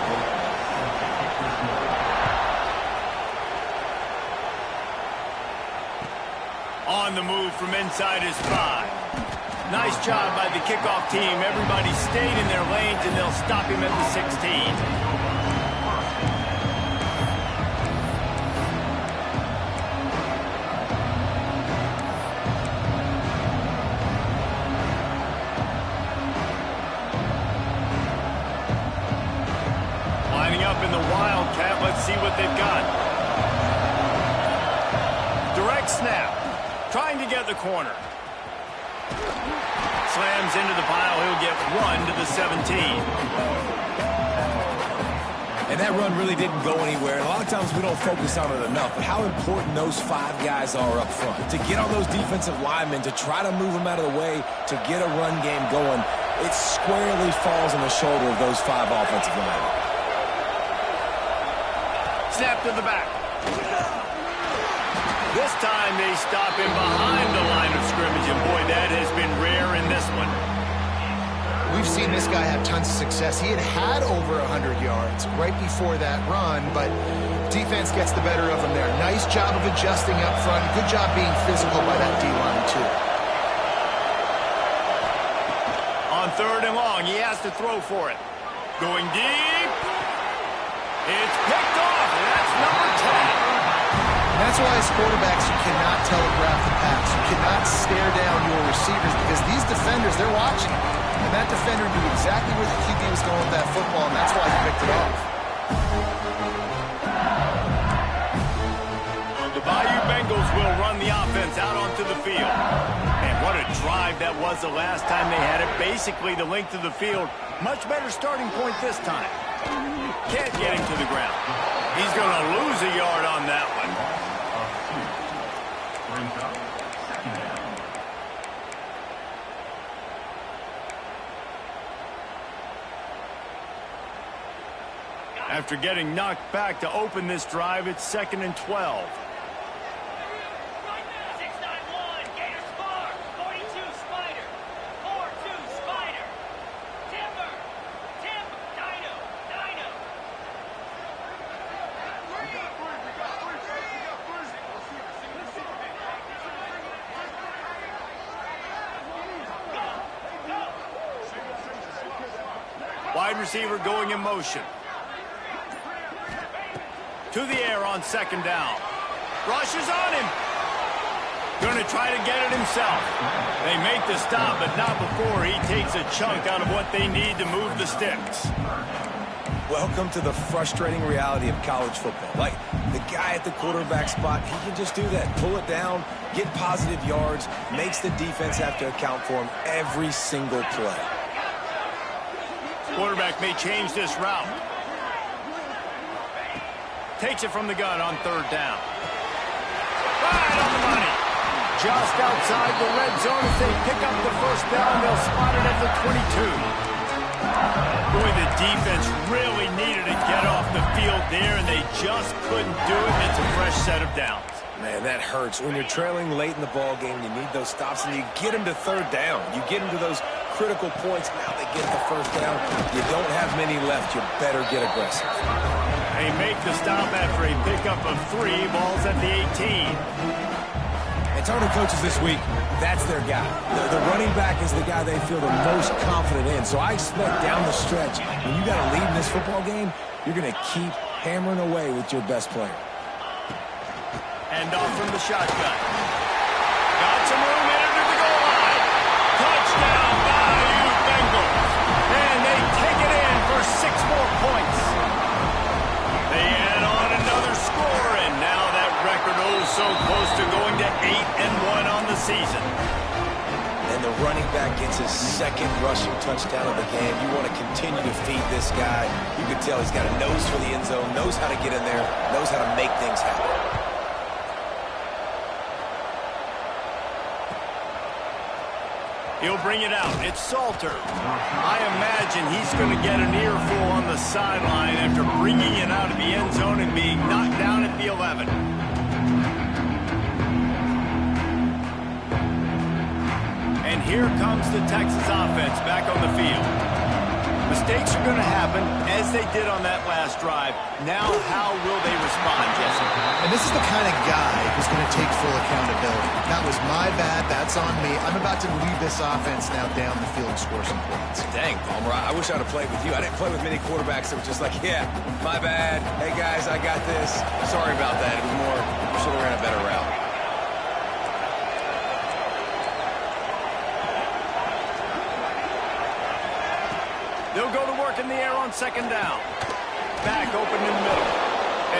On the move from inside his 5. Nice job by the kickoff team. Everybody stayed in their lanes, and they'll stop him at the 16. Up in the Wildcat. Let's see what they've got. Direct snap. Trying to get the corner. Slams into the pile. He'll get 1 to the 17. And that run really didn't go anywhere. And a lot of times we don't focus on it enough, but how important those 5 guys are up front. To get on those defensive linemen, to try to move them out of the way, to get a run game going, it squarely falls on the shoulder of those 5 offensive linemen. Snap to the back. This time they stop him behind the line of scrimmage, and boy, that has been rare in this one. We've seen this guy have tons of success. He had over 100 yards right before that run, but defense gets the better of him there. Nice job of adjusting up front. Good job being physical by that D-line, too. On 3rd and long, he has to throw for it. Going deep. It's picked off, and that's number 10. And that's why as quarterbacks, you cannot telegraph the pass. You cannot stare down your receivers because these defenders, they're watching. And that defender knew exactly where the QB was going with that football, and that's why he picked it off. The Bayou Bengals will run the offense out onto the field. And what a drive that was the last time they had it. Basically the length of the field. Much better starting point this time. Can't get him to the ground. He's going to lose a yard on that one. After getting knocked back to open this drive, it's 2nd and 12. 691, Gators Far, 42 Spider, 4-2 Spider, Timber, Dino. Wide receiver going in motion. To the air on 2nd down. Rushes on him. Going to try to get it himself. They make the stop, but not before he takes a chunk out of what they need to move the sticks. Welcome to the frustrating reality of college football. Like, the guy at the quarterback spot, he can just do that. Pull it down, get positive yards, makes the defense have to account for him every single play. Quarterback may change this route. Takes it from the gun on 3rd down. Right on the money. Just outside the red zone. If they pick up the 1st down, they'll spot it at the 22. Boy, the defense really needed to get off the field there, and they just couldn't do it. It's a fresh set of downs. Man, that hurts. When you're trailing late in the ball game, you need those stops, and you get them to 3rd down. You get them to those critical points. Now they get the 1st down. You don't have many left. You better get aggressive. They make the stop after a pickup of 3. Ball's at the 18. And talking to coaches this week, that's their guy. The running back is the guy they feel the most confident in. So I expect down the stretch, when you got a lead in this football game, you're going to keep hammering away with your best player. And off from the shotgun. Got some room in under the goal line. Touchdown, Bayou Bengals. And they take it in for 6 more points. They add on another score, and now that record so close to going to 8-1 on the season. And the running back gets his second rushing touchdown of the game. You want to continue to feed this guy. You can tell he's got a nose for the end zone, knows how to get in there, knows how to make things happen. He'll bring it out. It's Salter. I imagine he's going to get an earful on the sideline after bringing it out of the end zone and being knocked down at the 11. And here comes the Texas offense back on the field. Mistakes are going to happen, as they did on that last drive. Now, how will they respond, Jesse? And this is the kind of guy who's going to take full accountability. That was my bad. That's on me. I'm about to lead this offense now down the field and score some points. Dang, Palmer, I wish I'd have played with you. I didn't play with many quarterbacks that were just like, yeah, my bad. Hey, guys, I got this. Sorry about that. It was more, should have ran a better route. They'll go to work in the air on second down. Back open in the middle.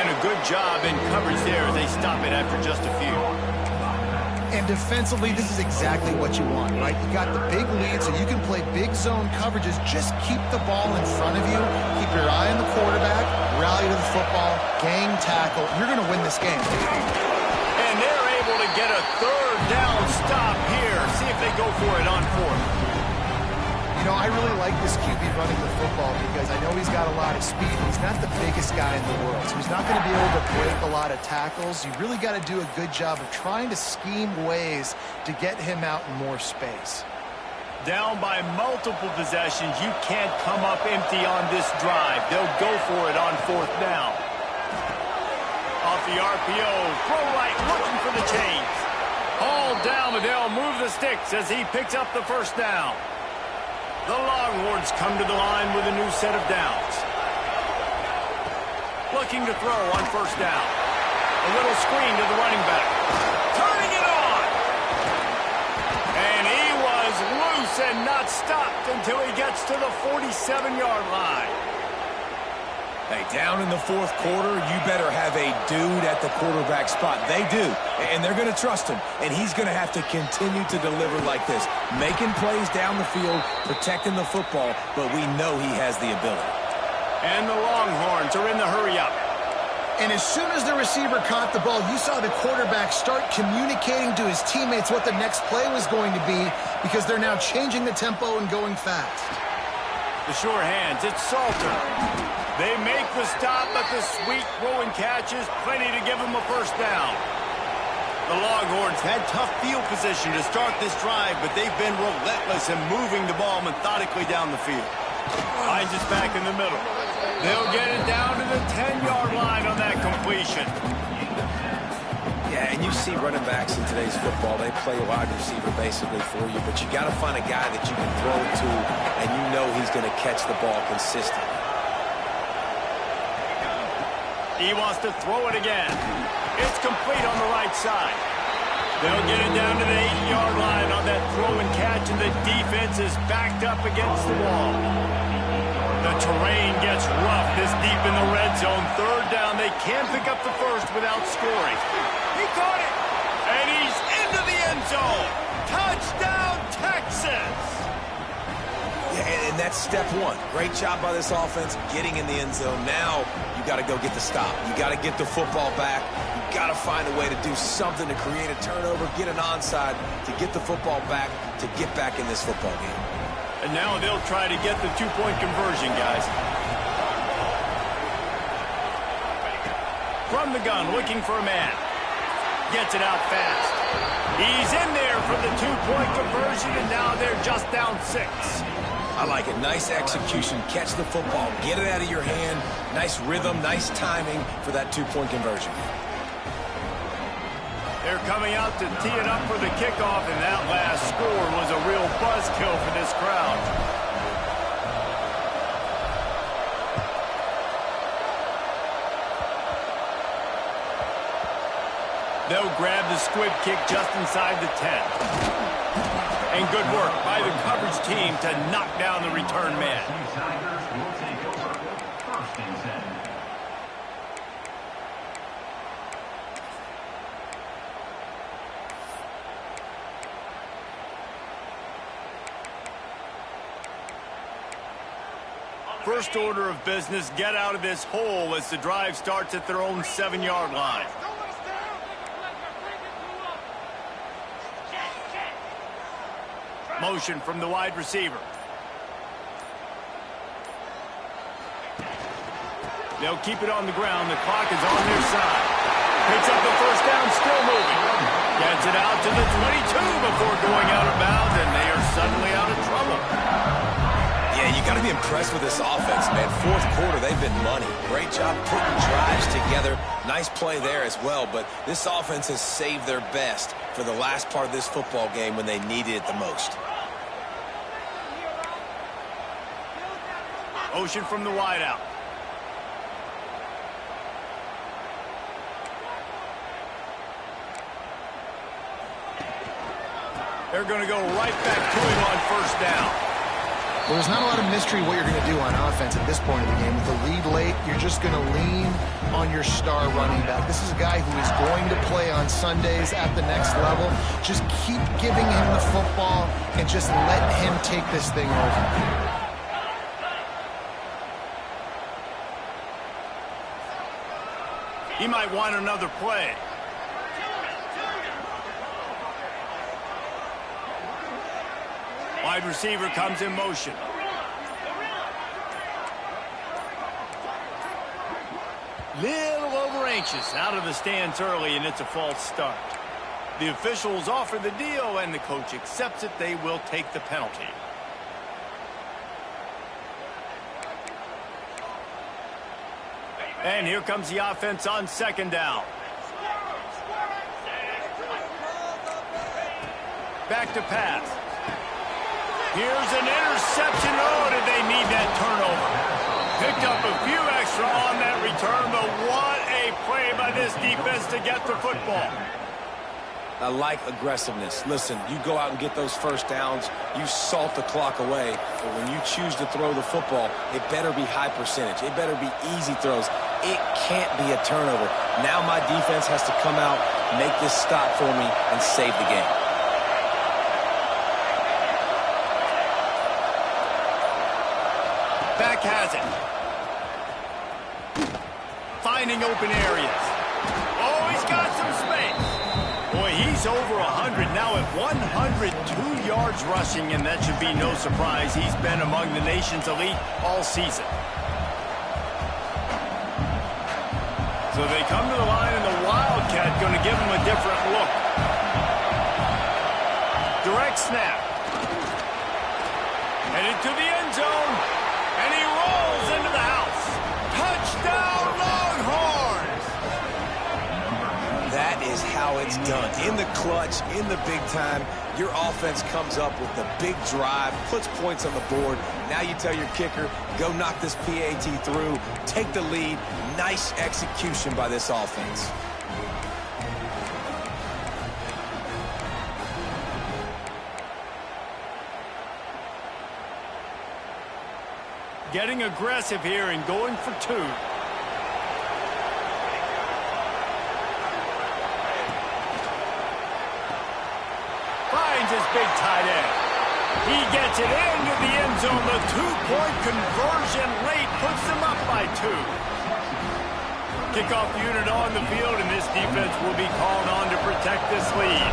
And a good job in coverage there as they stop it after just a few. And defensively, this is exactly what you want, right? You got the big lead, so you can play big zone coverages. Just keep the ball in front of you. Keep your eye on the quarterback. Rally to the football. Gang tackle. You're going to win this game. And they're able to get a third down stop here. See if they go for it on fourth. You know, I really like this QB running the football because I know he's got a lot of speed. He's not the biggest guy in the world, so he's not going to be able to break a lot of tackles. You really got to do a good job of trying to scheme ways to get him out in more space. Down by multiple possessions, you can't come up empty on this drive. They'll go for it on fourth down. Off the RPO, throw right, looking for the chains. Hauled down, but they'll move the sticks as he picks up the first down. The Longhorns come to the line with a new set of downs. Looking to throw on first down. A little screen to the running back. Turning it on! And he was loose and not stopped until he gets to the 47-yard line. Hey, down in the fourth quarter, you better have a dude at the quarterback spot. They do, and they're going to trust him, and he's going to have to continue to deliver like this, making plays down the field, protecting the football, but we know he has the ability. And the Longhorns are in the hurry-up. And as soon as the receiver caught the ball, you saw the quarterback start communicating to his teammates what the next play was going to be because they're now changing the tempo and going fast. The sure hands, it's Salter. They make the stop, but the sweet throw and catch is plenty to give them a first down. The Longhorns had tough field position to start this drive, but they've been relentless in moving the ball methodically down the field. Hines is back in the middle. They'll get it down to the 10-yard line on that completion. Yeah, and you see running backs in today's football, they play wide receiver basically for you, but you got to find a guy that you can throw it to, and you know he's going to catch the ball consistently. He wants to throw it again. It's complete on the right side. They'll get it down to the 8-yard line on that throw and catch, and the defense is backed up against the wall. The terrain gets rough this deep in the red zone. Third down, they can't pick up the first without scoring. He caught it, and he's into the end zone. Touchdown, Texas! Yeah, and that's step one. Great job by this offense getting in the end zone. Now you got to go get the stop. You got to get the football back. You got to find a way to do something to create a turnover, get an onside, to get the football back, to get back in this football game. And now they'll try to get the two-point conversion, guys. From the gun, looking for a man. Gets it out fast. He's in there for the two-point conversion, and now they're just down 6. I like it. Nice execution. Catch the football. Get it out of your hand. Nice rhythm, nice timing for that two-point conversion. They're coming out to tee it up for the kickoff, and that last score was a real buzzkill for this crowd. They'll grab the squib kick just inside the 10. And good work by the coverage team to knock down the return man. First order of business, get out of this hole as the drive starts at their own 7-yard line. Motion from the wide receiver. They'll keep it on the ground. The clock is on their side. Picks up the first down, still moving. Gets it out to the 22 before going out of bounds, and they are suddenly out of trouble. Yeah, you got to be impressed with this offense, man. Fourth quarter, they've been money. Great job putting drives together. Nice play there as well, but this offense has saved their best for the last part of this football game when they needed it the most. Motion from the wideout. They're going to go right back to him on first down. Well, there's not a lot of mystery what you're going to do on offense at this point of the game. With the lead late, you're just going to lean on your star running back. This is a guy who is going to play on Sundays at the next level. Just keep giving him the football and just let him take this thing over. He might want another play. Wide receiver comes in motion. Little over anxious, out of the stands early, and it's a false start. The officials offer the deal, and the coach accepts it. They will take the penalty. And here comes the offense on second down. Back to pass. Here's an interception. Oh, did they need that turnover? Picked up a few extra on that return, but what a play by this defense to get the football. I like aggressiveness. Listen, you go out and get those first downs, you salt the clock away, but when you choose to throw the football, it better be high percentage. It better be easy throws. It can't be a turnover. Now my defense has to come out, make this stop for me, and save the game. Back has it. Finding open areas. Oh, he's got some space. Boy, he's over 100 now at 102 yards rushing, and that should be no surprise. He's been among the nation's elite all season. So they come to the line, and the Wildcat going to give him a different look. Direct snap. Headed to the end zone. And he rolls into the house. Touchdown, Longhorns! That is how it's done. In the clutch, in the big time, your offense comes up with the big drive, puts points on the board. Now you tell your kicker, go knock this PAT through, take the lead. Nice execution by this offense. Getting aggressive here and going for two. Finds his big tight end. He gets it into the end zone. The two-point conversion late puts them up by 2. Kickoff unit on the field, and this defense will be called on to protect this lead.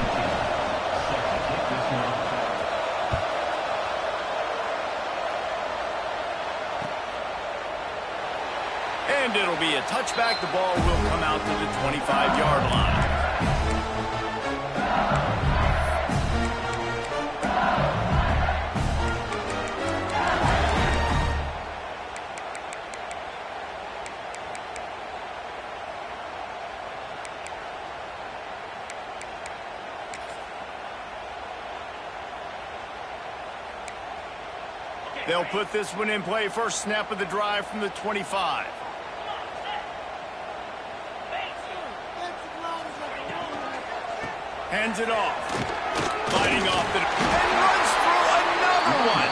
And it'll be a touchback. The ball will come out to the 25-yard line. They'll put this one in play. First snap of the drive from the 25. Hands it off. Fighting off the... and runs through another one.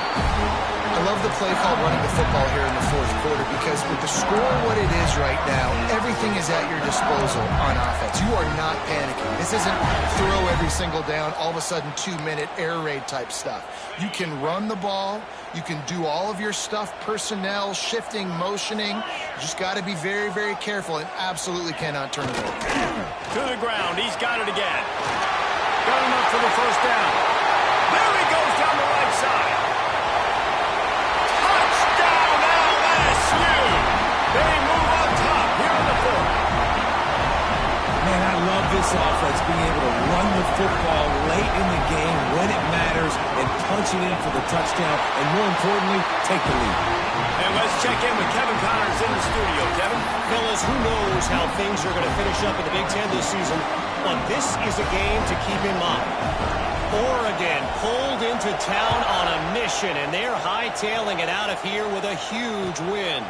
I love the play called running the football here in the fourth quarter because with the score what it is right now, everything is at your disposal on offense. You are not panicking. This isn't throw every single down, all of a sudden 2-minute air raid type stuff. You can run the ball. You can do all of your stuff, personnel, shifting, motioning. You just got to be very, very careful and absolutely cannot turn it over. To the ground. He's got it again. Got enough for the first down. There he goes down the right side. Touchdown LSU. They move on top here in the fourth. Man, I love this offense being able to run the football late in the game when it matters and punch it in for the touchdown and, more importantly, take the lead. And let's check in with Kevin Connors in the studio. Kevin? Fellas, who knows how things are going to finish up in the Big Ten this season, but this is a game to keep in mind. Oregon pulled into town on a mission, and they're hightailing it out of here with a huge win.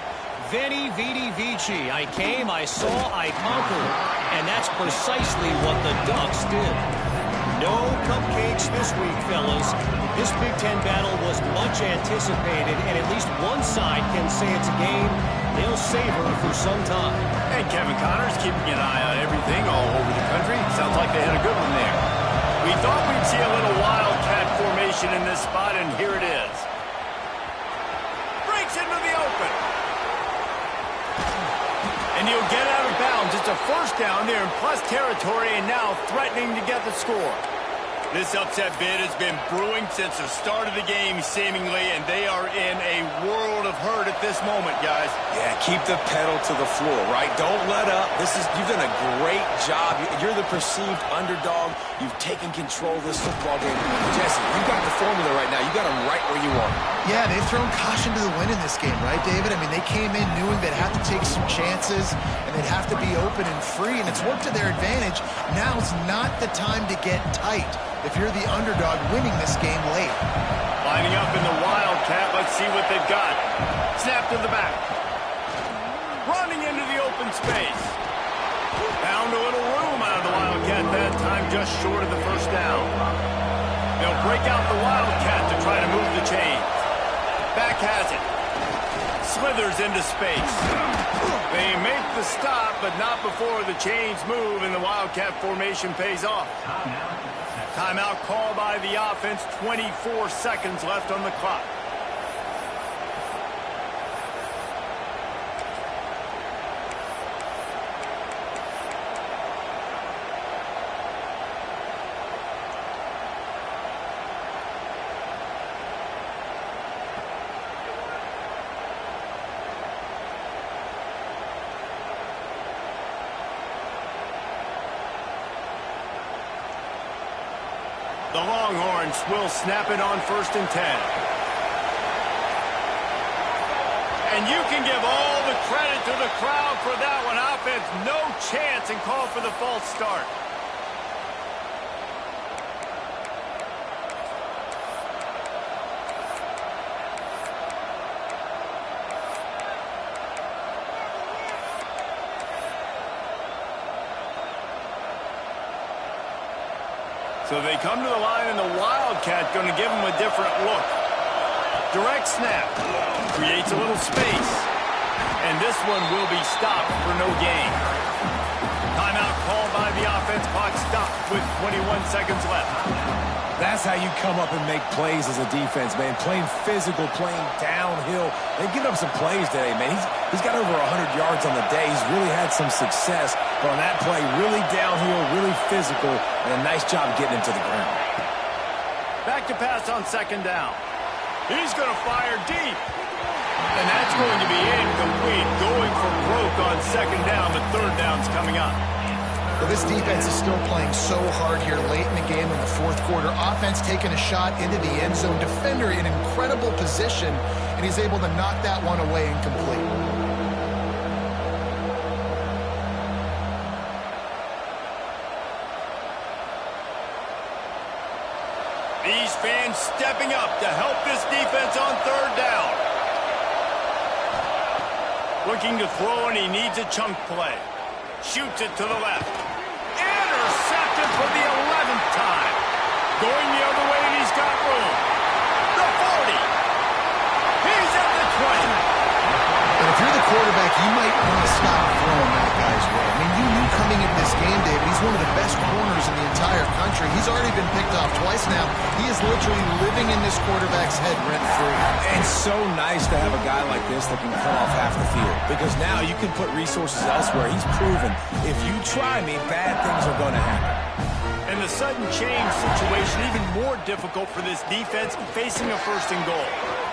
Veni, Vidi, Vici. I came, I saw, I conquered. And that's precisely what the Ducks did. No cupcakes this week, fellas. This Big Ten battle was much anticipated, and at least one side can say it's a game they'll savor for some time. And Kevin Connors keeping an eye on everything all over the country. Sounds like they had a good one there. We thought we'd see a little wildcat formation in this spot, and here it is. Breaks into the open. And he'll get out of bounds. It's a first down there in plus territory and now threatening to get the score. This upset bid has been brewing since the start of the game, seemingly, and they are in a world of hurt at this moment, guys. Yeah, keep the pedal to the floor, right? Don't let up. You've done a great job. You're the perceived underdog. You've taken control of this football game. Jesse, you've got the formula right now. You got them right where you want them. Yeah, they've thrown caution to the wind in this game, right, David? I mean, they came in knowing they'd have to take some chances and they'd have to be open and free, and it's worked to their advantage. Now's not the time to get tight if you're the underdog winning this game late. Lining up in the Wildcat. Let's see what they've got. Snap to the back. Running into the open space. Found a little room out of the Wildcat that time, just short of the first down. They'll break out the Wildcat to try to move the chains. Back has it. Slithers into space. They make the stop, but not before the chains move and the Wildcat formation pays off. Timeout called by the offense. 24 seconds left on the clock. The Longhorns will snap it on 1st and 10. And you can give all the credit to the crowd for that one. Offense, no chance, and call for the false start. So they come to the line, and the Wildcat going to give them a different look. Direct snap. Creates a little space. And this one will be stopped for no gain. Timeout called by the offense. Clock stopped with 21 seconds left. That's how you come up and make plays as a defense, man. Playing physical, playing downhill. They've given up some plays today, man. He's got over 100 yards on the day. He's really had some success. But on that play, really downhill, really physical, and a nice job getting him to the ground. Back to pass on 2nd down. He's going to fire deep. And that's going to be incomplete. Going for broke on 2nd down, but 3rd down's coming up. Well, this defense is still playing so hard here late in the game in the 4th quarter. Offense taking a shot into the end zone. Defender in incredible position, and he's able to knock that one away incomplete. These fans stepping up to help this defense on 3rd down. Looking to throw, and he needs a chunk play. Shoots it to the left. Intercepted for the 11th time. Going the other way, and he's got room. The 40. if you're the quarterback, you might want to stop throwing that guy's way. I mean, you knew coming into this game, David, he's one of the best corners in the entire country. He's already been picked off twice now. He is literally living in this quarterback's head rent-free. And so nice to have a guy like this that can cut off half the field, because now you can put resources elsewhere. He's proven if you try me, bad things are going to happen. And the sudden change situation even more difficult for this defense facing a 1st and goal.